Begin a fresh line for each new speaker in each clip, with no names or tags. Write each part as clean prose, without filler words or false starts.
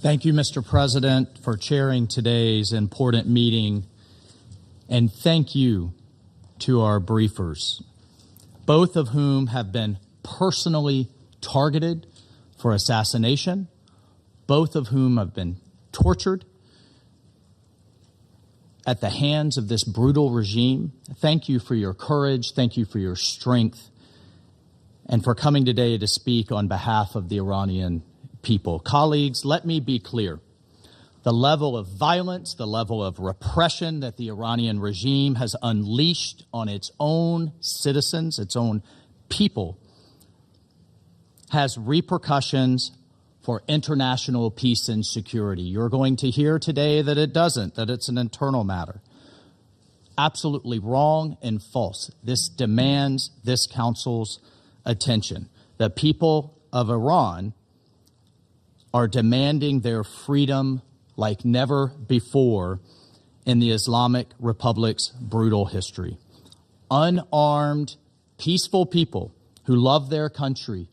Thank you, Mr. President, for chairing today's important meeting, and thank you to our briefers, both of whom have been personally targeted for assassination, both of whom have been tortured at the hands of this brutal regime. Thank you for your courage, thank you for your strength, and for coming today to speak on behalf of the Iranian people. Colleagues, let me be clear. The level of violence, the level of repression that the Iranian regime has unleashed on its own citizens, its own people, has repercussions for international peace and security. You're going to hear today that it doesn't, that it's an internal matter. Absolutely wrong and false. This demands this council's attention. The people of Iran are demanding their freedom like never before in the Islamic Republic's brutal history. Unarmed, peaceful people who love their country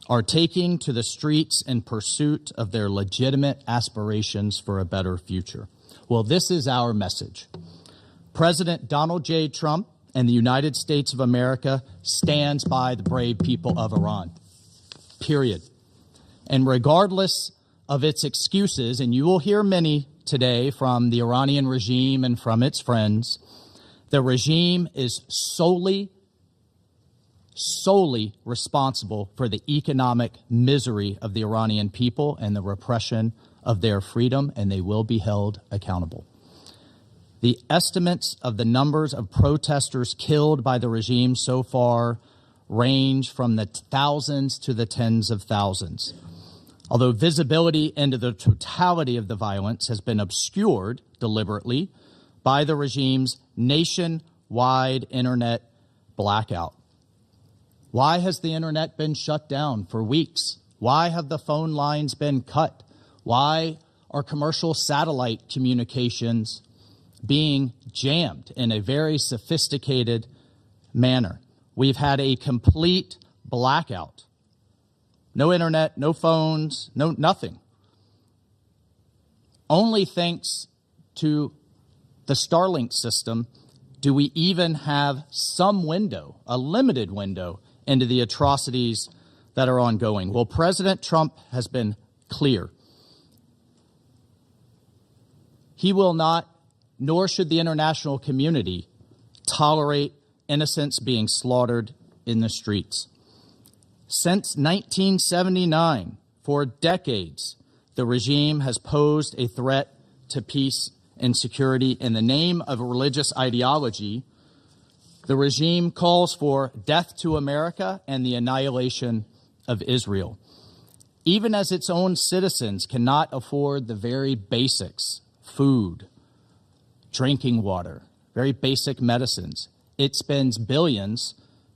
are taking to the streets in pursuit of their legitimate aspirations for a better future. Well, this is our message. President Donald J. Trump and the United States of America stands by the brave people of Iran, period. And regardless of its excuses, and you will hear many today from the Iranian regime and from its friends, the regime is solely responsible for the economic misery of the Iranian people and the repression of their freedom, and they will be held accountable. The estimates of the numbers of protesters killed by the regime so far range from the thousands to the tens of thousands. Although visibility into the totality of the violence has been obscured deliberately by the regime's nationwide internet blackout. Why has the internet been shut down for weeks? Why have the phone lines been cut? Why are commercial satellite communications being jammed in a very sophisticated manner? We've had a complete blackout. No internet, no phones, nothing. Only thanks to the Starlink system do we even have some window, a limited window, into the atrocities that are ongoing. Well, President Trump has been clear. He will not, nor should the international community, tolerate innocents being slaughtered in the streets. Since 1979, for decades, the regime has posed a threat to peace and security in the name of a religious ideology. The regime calls for death to America and the annihilation of Israel. Even as its own citizens cannot afford the very basics, food, drinking water, very basic medicines, it spends billions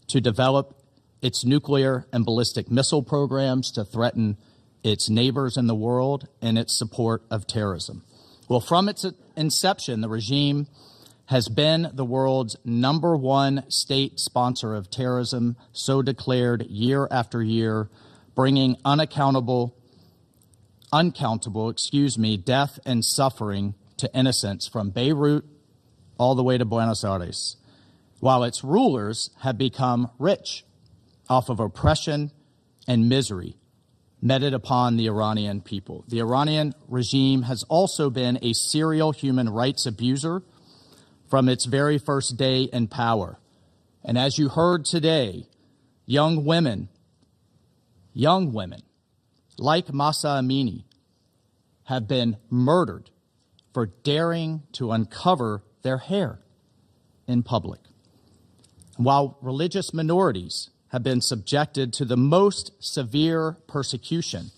to develop its nuclear and ballistic missile programs to threaten its neighbors in the world and its support of terrorism. Well, from its inception, the regime has been the world's #1 state sponsor of terrorism, so declared year after year, bringing uncountable death and suffering to innocents from Beirut all the way to Buenos Aires, while its rulers have become rich off of oppression and misery meted upon the Iranian people. The Iranian regime has also been a serial human rights abuser from its very first day in power. And as you heard today, young women like Mahsa Amini have been murdered for daring to uncover their hair in public. While religious minorities have been subjected to the most severe persecution,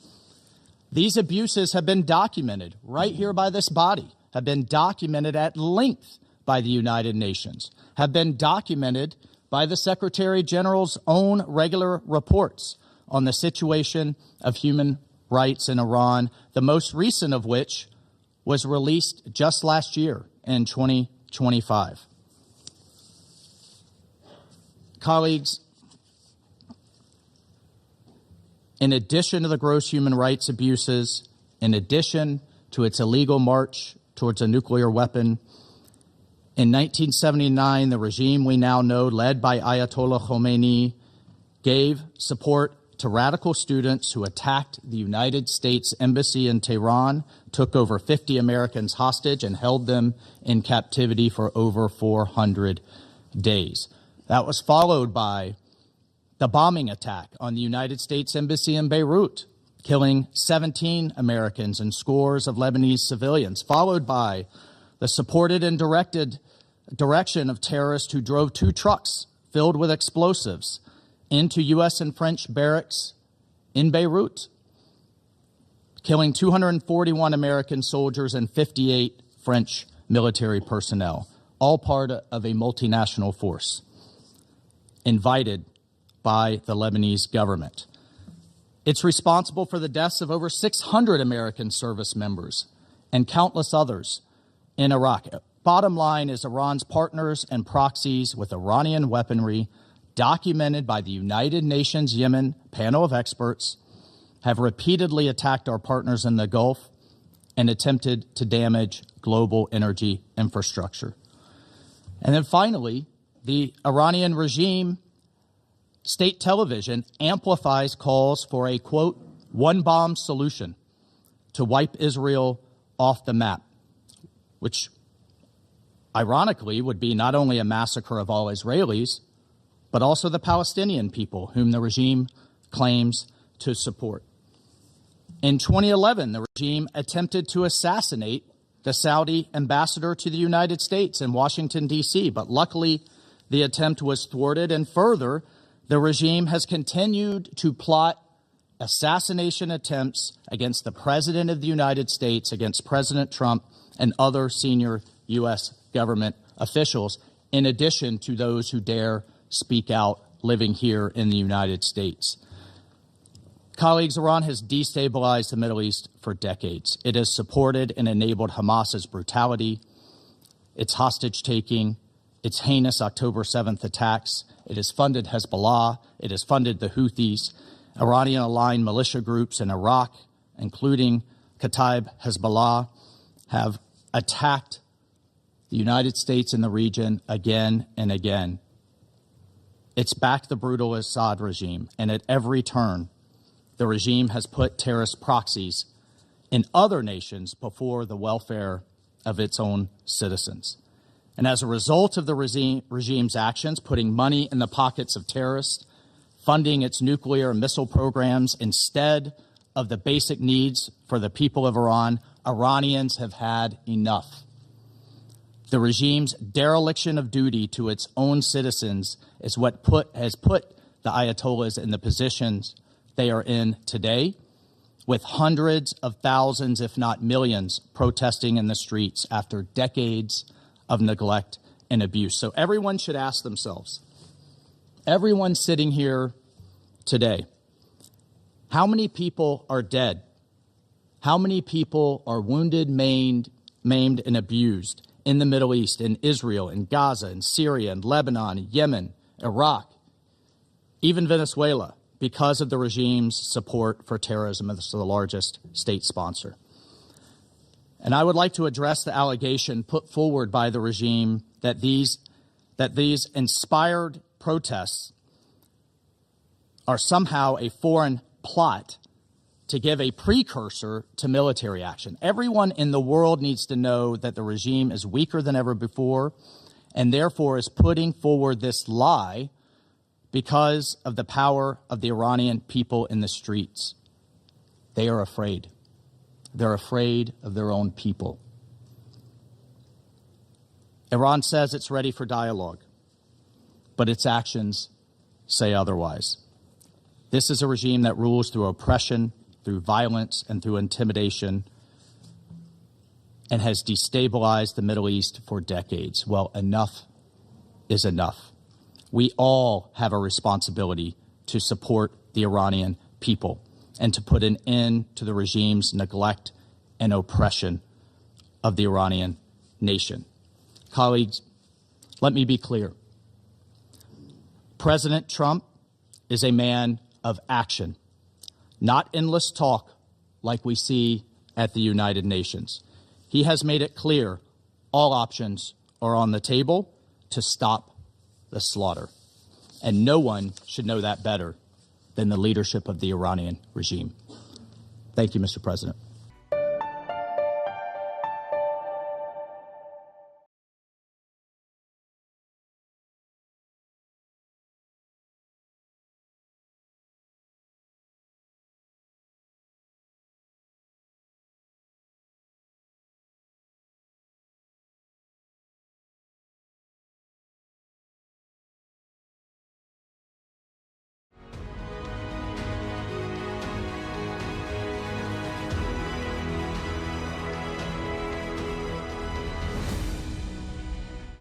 these abuses have been documented right here by this body, have been documented at length by the United Nations, have been documented by the Secretary General's own regular reports on the situation of human rights in Iran, the most recent of which was released just last year in 2025. Colleagues, in addition to the gross human rights abuses In addition to its illegal march towards a nuclear weapon, in 1979, the regime we now know, led by Ayatollah Khamenei, gave support to radical students who attacked the United States Embassy in Tehran, took over 50 Americans hostage, and held them in captivity for over 400 days. That was followed by the bombing attack on the United States Embassy in Beirut, killing 17 Americans and scores of Lebanese civilians, followed by the supported and direction of terrorists who drove 2 trucks filled with explosives into U.S. and French barracks in Beirut, killing 241 American soldiers and 58 French military personnel, all part of a multinational force invited by the Lebanese government. It's responsible for the deaths of over 600 American service members and countless others in Iraq. Bottom line is Iran's partners and proxies with Iranian weaponry, documented by the United Nations Yemen panel of experts, have repeatedly attacked our partners in the Gulf and attempted to damage global energy infrastructure. And then finally, the Iranian regime state television amplifies calls for a, quote, one-bomb solution to wipe Israel off the map, which ironically would be not only a massacre of all Israelis, but also the Palestinian people whom the regime claims to support. In 2011, the regime attempted to assassinate the Saudi ambassador to the United States in Washington, D.C., but luckily the attempt was thwarted, and further, the regime has continued to plot assassination attempts against the President of the United States, against President Trump, and other senior U.S. government officials, in addition to those who dare speak out living here in the United States. Colleagues, Iran has destabilized the Middle East for decades. It has supported and enabled Hamas's brutality, its hostage-taking, its heinous October 7th attacks. It has funded Hezbollah. It has funded the Houthis, Iranian-aligned militia groups in Iraq, including Kataib Hezbollah, have attacked the United States and the region again and again. It's backed the brutal Assad regime, and at every turn, the regime has put terrorist proxies in other nations before the welfare of its own citizens. And as a result of the regime's actions, putting money in the pockets of terrorists, funding its nuclear and missile programs instead of the basic needs for the people of Iran, Iranians have had enough. The regime's dereliction of duty to its own citizens is what has put the Ayatollahs in the positions they are in today, with hundreds of thousands, if not millions, protesting in the streets after decades of neglect and abuse. So everyone should ask themselves, everyone sitting here today, how many people are dead? How many people are wounded, maimed, and abused in the Middle East, in Israel, in Gaza, in Syria, in Lebanon, in Yemen, Iraq, even Venezuela, because of the regime's support for terrorism as the largest state sponsor? And I would like to address the allegation put forward by the regime that these inspired protests are somehow a foreign plot to give a precursor to military action. Everyone in the world needs to know that the regime is weaker than ever before, and therefore is putting forward this lie because of the power of the Iranian people in the streets. They are afraid. They're afraid of their own people. Iran says it's ready for dialogue, but its actions say otherwise. This is a regime that rules through oppression, through violence, and through intimidation, and has destabilized the Middle East for decades. Well, enough is enough. We all have a responsibility to support the Iranian people and to put an end to the regime's neglect and oppression of the Iranian nation. Colleagues, let me be clear. President Trump is a man of action, not endless talk like we see at the United Nations. He has made it clear all options are on the table to stop the slaughter. And no one should know that better than the leadership of the Iranian regime. Thank you, Mr. President.